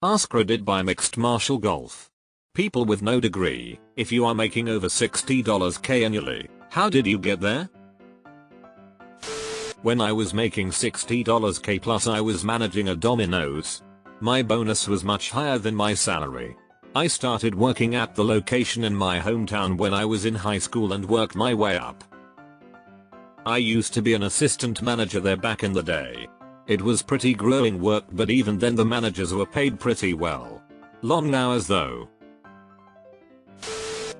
AskReddit by mixed martial golf. People with no degree, if you are making over $60K annually, how did you get there? When I was making $60K plus I was managing a Domino's. My bonus was much higher than my salary. I started working at the location in my hometown when I was in high school and worked my way up. I used to be an assistant manager there back in the day. It was pretty grueling work, but even then the managers were paid pretty well. Long hours though.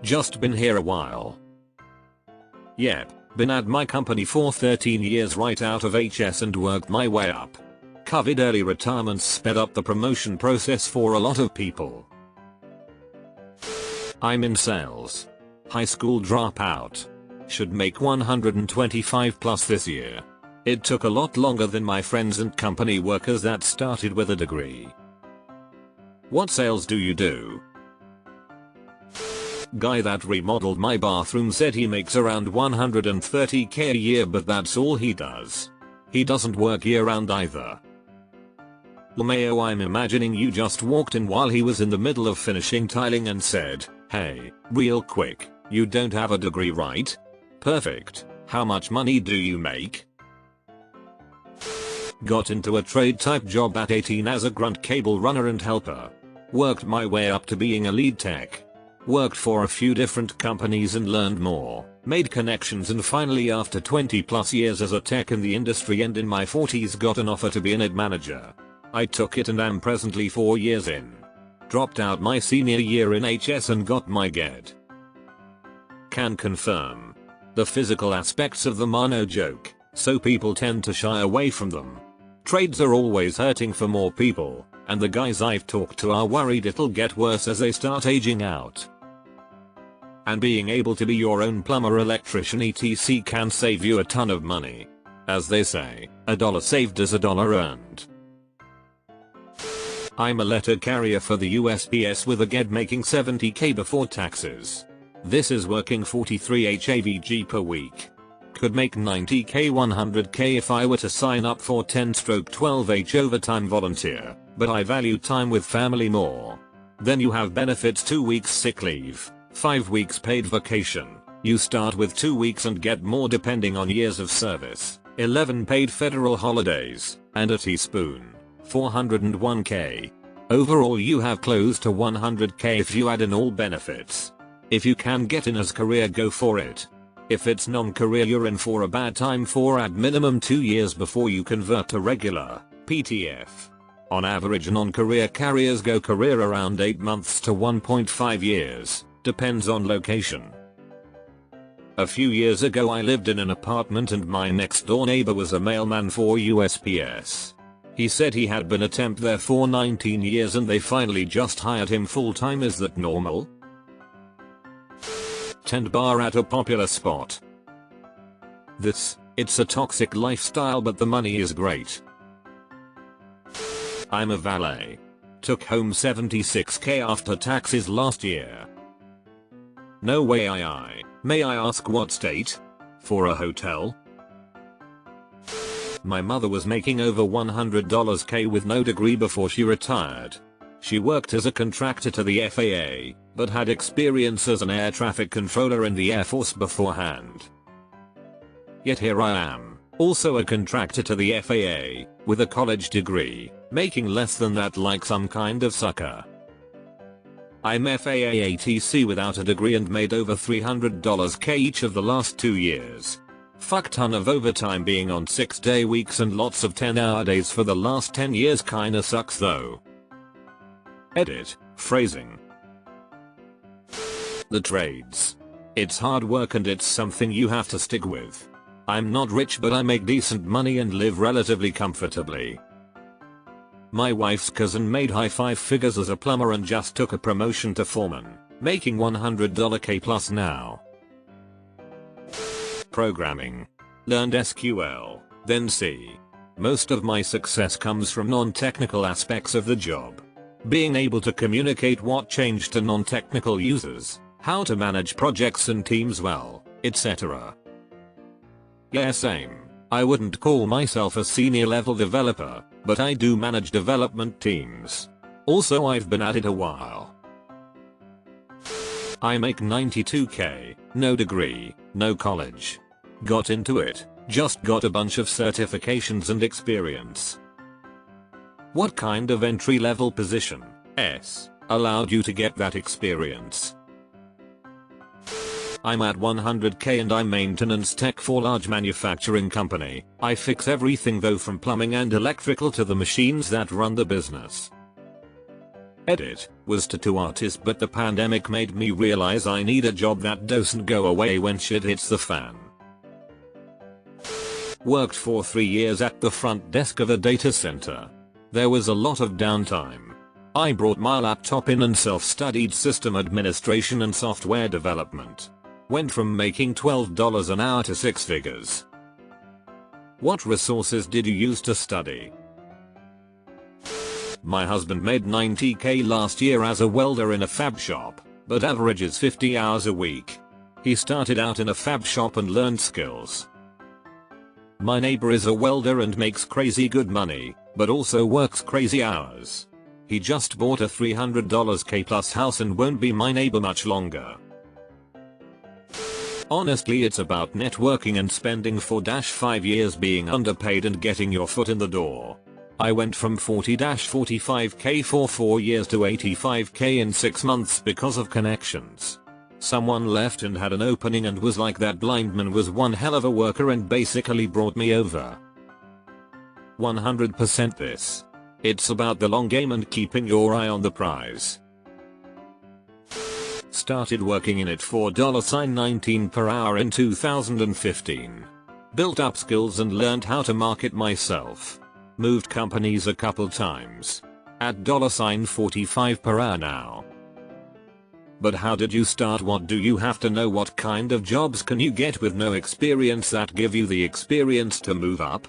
Just been here a while. Yep, been at my company for 13 years right out of HS and worked my way up. COVID early retirement sped up the promotion process for a lot of people. I'm in sales. High school dropout. Should make 125 plus this year. It took a lot longer than my friends and company workers that started with a degree. What sales do you do? Guy that remodeled my bathroom said he makes around 130K a year, but that's all he does. He doesn't work year round either. LMAO, I'm imagining you just walked in while he was in the middle of finishing tiling and said, "Hey, real quick, you don't have a degree, right? Perfect. How much money do you make?" Got into a trade type job at 18 as a grunt cable runner and helper. Worked my way up to being a lead tech. Worked for a few different companies and learned more, made connections, and finally after 20 plus years as a tech in the industry and in my 40s got an offer to be an ad manager. I took it and am presently 4 years in. Dropped out my senior year in HS and got my GED. Can confirm. The physical aspects of them are no joke, so people tend to shy away from them. Trades are always hurting for more people, and the guys I've talked to are worried it'll get worse as they start aging out. And being able to be your own plumber, electrician, etc. can save you a ton of money. As they say, a dollar saved is a dollar earned. I'm a letter carrier for the USPS with a GED making 70K before taxes. This is working 43 HAVG per week. Could make 90K 100K if I were to sign up for 10/12H overtime volunteer, but I value time with family more. Then you have benefits: 2 weeks sick leave, 5 weeks paid vacation. You start with 2 weeks and get more depending on years of service, 11 paid federal holidays, and a teaspoon, 401K. Overall you have close to 100K if you add in all benefits. If you can get in as career, go for it. If it's non-career, you're in for a bad time, for at minimum 2 years before you convert to regular PTF. On average non-career carriers go career around 8 months to 1.5 years, depends on location. A few years ago I lived in an apartment and my next door neighbor was a mailman for USPS. He said he had been a temp there for 19 years and they finally just hired him full time. Is that normal? Tend bar at a popular spot. It's a toxic lifestyle, but the money is great. I'm a valet. Took home 76K after taxes last year. No way. May I ask what state? For a hotel? My mother was making over $100K with no degree before she retired. She worked as a contractor to the FAA, but had experience as an air traffic controller in the Air Force beforehand. Yet here I am, also a contractor to the FAA, with a college degree, making less than that like some kind of sucker. I'm FAA ATC without a degree and made over $300K each of the last 2 years. Fuck ton of overtime being on 6-day weeks and lots of 10-hour days for the last 10 years kinda sucks though. Edit, phrasing. The trades. It's hard work and it's something you have to stick with. I'm not rich, but I make decent money and live relatively comfortably. My wife's cousin made high 5 figures as a plumber and just took a promotion to foreman, making $100K plus now. Programming. Learned SQL, then C. Most of my success comes from non-technical aspects of the job. Being able to communicate what changed to non-technical users, how to manage projects and teams well, etc. Yeah, same. I wouldn't call myself a senior level developer, but I do manage development teams. Also I've been at it a while. I make 92k, no degree, no college. Got into it, just got a bunch of certifications and experience. What kind of entry-level position allowed you to get that experience? I'm at 100k and I'm maintenance tech for large manufacturing company. I fix everything though from plumbing and electrical to the machines that run the business. Edit was tattoo artist, but the pandemic made me realize I need a job that doesn't go away when shit hits the fan. Worked for 3 years at the front desk of a data center. There was a lot of downtime. I brought my laptop in and self-studied system administration and software development. Went from making $12 an hour to 6 figures. What resources did you use to study? My husband made 90k last year as a welder in a fab shop, but averages 50 hours a week. He started out in a fab shop and learned skills. My neighbor is a welder and makes crazy good money, but also works crazy hours. He just bought a $300 K plus house and won't be my neighbor much longer. Honestly, it's about networking and spending 4-5 years being underpaid and getting your foot in the door. I went from 40-45k for 4 years to 85k in 6 months because of connections. Someone left and had an opening and was like, that blind man was one hell of a worker and basically brought me over. 100% this. It's about the long game and keeping your eye on the prize. Started working in it for $19 per hour in 2015. Built up skills and learned how to market myself. Moved companies a couple times. At $45 per hour now. But how did you start? What do you have to know? What kind of jobs can you get with no experience that give you the experience to move up?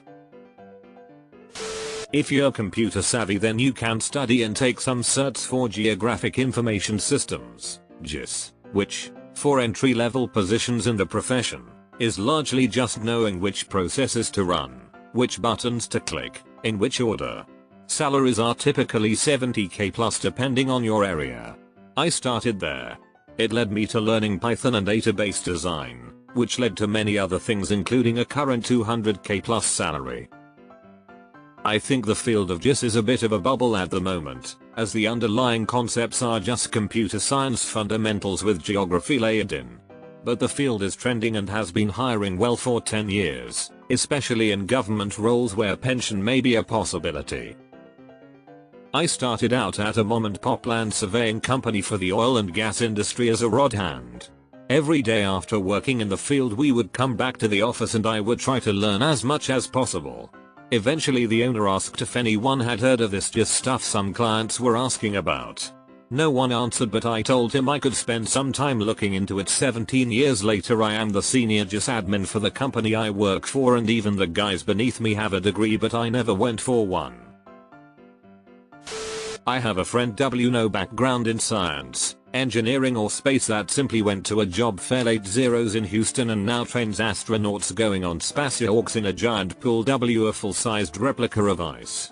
If you're computer savvy, then you can study and take some certs for Geographic Information Systems, GIS, which, for entry-level positions in the profession, is largely just knowing which processes to run, which buttons to click, in which order. Salaries are typically 70k plus depending on your area. I started there. It led me to learning Python and database design, which led to many other things including a current 200k plus salary. I think the field of GIS is a bit of a bubble at the moment, as the underlying concepts are just computer science fundamentals with geography layered in. But the field is trending and has been hiring well for 10 years, especially in government roles where pension may be a possibility. I started out at a mom-and-pop land surveying company for the oil and gas industry as a rod hand. Every day after working in the field we would come back to the office and I would try to learn as much as possible. Eventually the owner asked if anyone had heard of this GIS stuff some clients were asking about. No one answered, but I told him I could spend some time looking into it. 17 years later I am the senior GIS admin for the company I work for, and even the guys beneath me have a degree, but I never went for one. I have a friend no background in science, engineering or space that simply went to a job fair late zeros in Houston and now trains astronauts going on spacewalks in a giant pool, a full-sized replica of ice.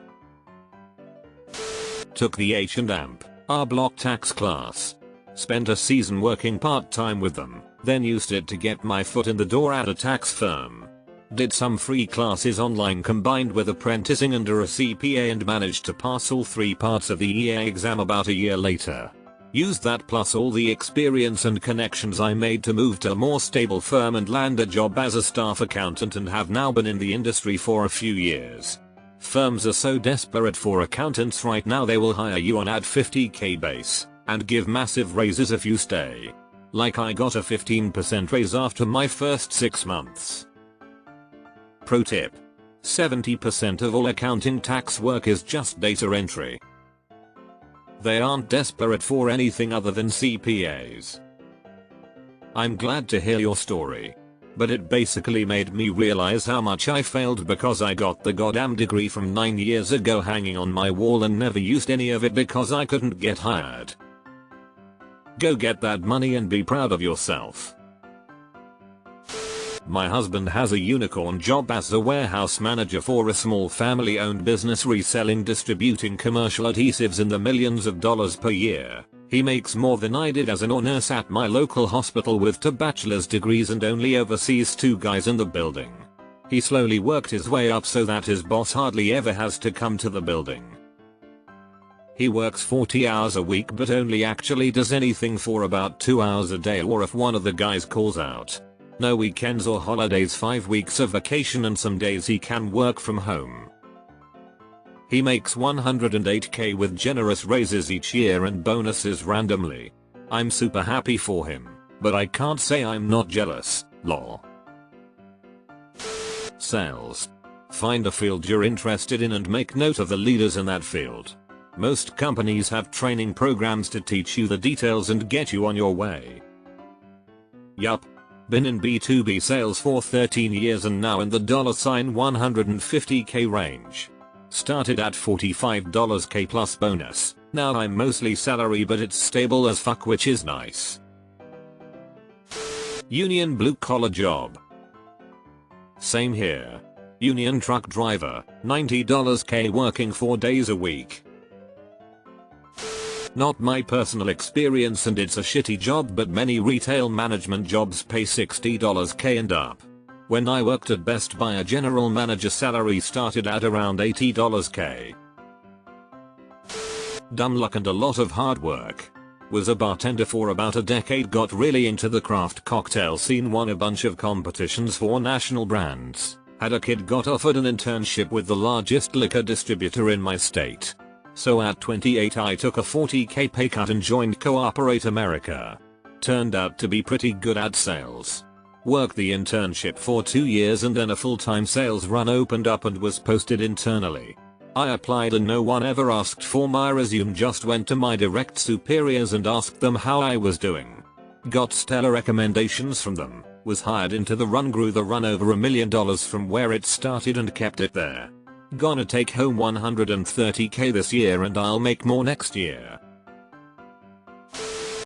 Took the H&AMP R block tax class. Spent a season working part-time with them, then used it to get my foot in the door at a tax firm. Did some free classes online combined with apprenticing under a CPA and managed to pass all 3 parts of the EA exam about a year later. Used that plus all the experience and connections I made to move to a more stable firm and land a job as a staff accountant, and have now been in the industry for a few years. Firms are so desperate for accountants right now they will hire you on at 50k base, and give massive raises if you stay. Like I got a 15% raise after my first 6 months. Pro tip. 70% of all accounting tax work is just data entry. They aren't desperate for anything other than CPAs. I'm glad to hear your story. But it basically made me realize how much I failed because I got the goddamn degree from 9 years ago hanging on my wall and never used any of it because I couldn't get hired. Go get that money and be proud of yourself. My husband has a unicorn job as a warehouse manager for a small family-owned business reselling distributing commercial adhesives in the millions of dollars per year. He makes more than I did as an nurse at my local hospital with 2 bachelor's degrees and only oversees 2 guys in the building. He slowly worked his way up so that his boss hardly ever has to come to the building. He works 40 hours a week but only actually does anything for about 2 hours a day, or if one of the guys calls out. No weekends or holidays, 5 weeks of vacation, and some days he can work from home. He makes $108K with generous raises each year and bonuses randomly. I'm super happy for him, but I can't say I'm not jealous, lol. Sales. Find a field you're interested in and make note of the leaders in that field. Most companies have training programs to teach you the details and get you on your way. Yup. Been in B2B sales for 13 years and now in the $150K range. Started at $45K plus bonus. Now I'm mostly salary but it's stable as fuck, which is nice. Union blue collar job. Same here. Union truck driver, $90K working 4 days a week. Not my personal experience and it's a shitty job, but many retail management jobs pay $60K and up. When I worked at Best Buy, a general manager salary started at around $80K. Dumb luck and a lot of hard work. Was a bartender for about a decade, got really into the craft cocktail scene, won a bunch of competitions for national brands. Had a kid, got offered an internship with the largest liquor distributor in my state. So at 28 I took a $40K pay cut and joined Cooperate America. Turned out to be pretty good at sales. Worked the internship for 2 years and then a full-time sales run opened up and was posted internally. I applied and no one ever asked for my resume, just went to my direct superiors and asked them how I was doing. Got stellar recommendations from them, was hired into the run, grew the run over $1 million from where it started and kept it there. Gonna take home $130K this year and I'll make more next year.